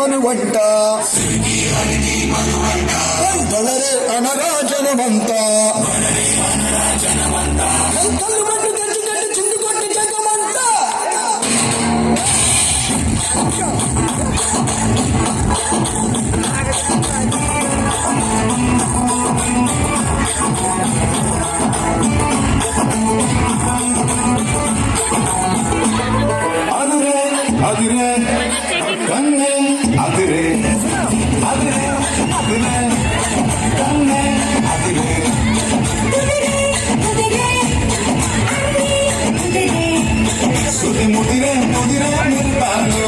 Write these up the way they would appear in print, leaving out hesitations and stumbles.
మనువంట బలరే అనగా జనమంతా కళ్ళు మట్టు తెచ్చి కట్టి చిందు కొట్టి జగమంతా అదిరే కన్నే అదిరే అదిరే అదిరే కన్నే అదిరే సుది ముదిరే ముదిరే మురిపాలు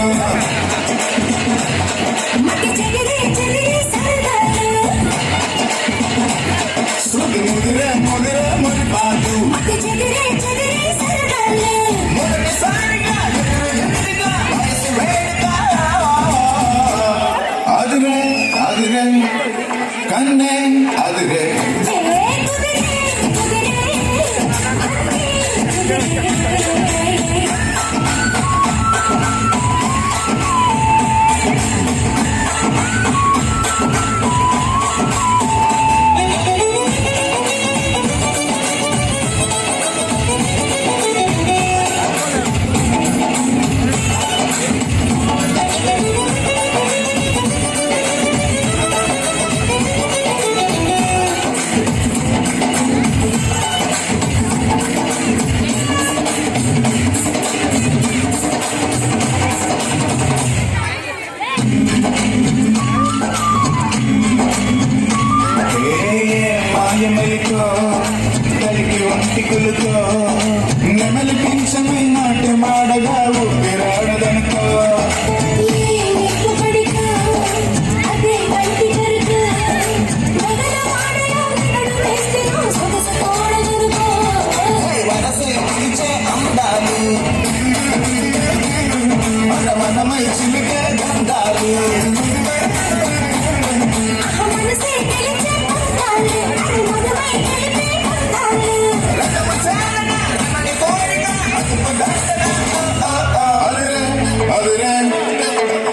సుది ముదిరే ముదిరే మురిపాలు అదిరే కన్నే అదిరే కలికి వంటికులతో నెమలి పింఛమై నాట్యమాడగా ఊపిరాడదనుకో అందాలు మనమై చిలికే గంధాలు అదిరే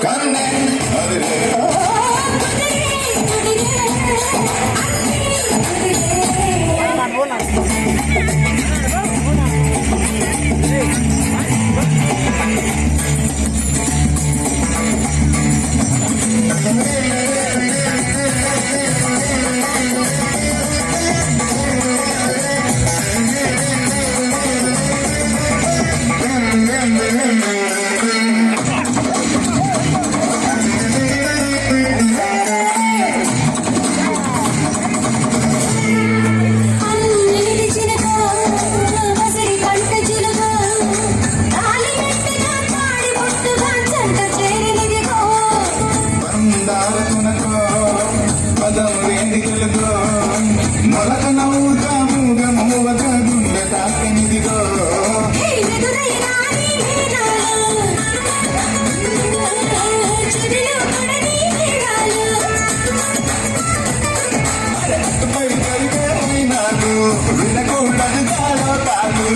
కన్నే అదిరే మొలక నవ్వుగా మూగ మూవక గుండె తాకనిదిగో నాడు వినకూడదు కాలో కాదు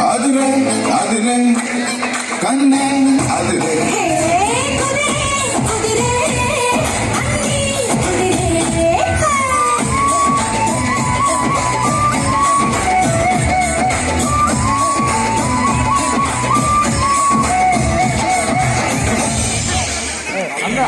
అదిరే అదిరే కన్నే అదిరే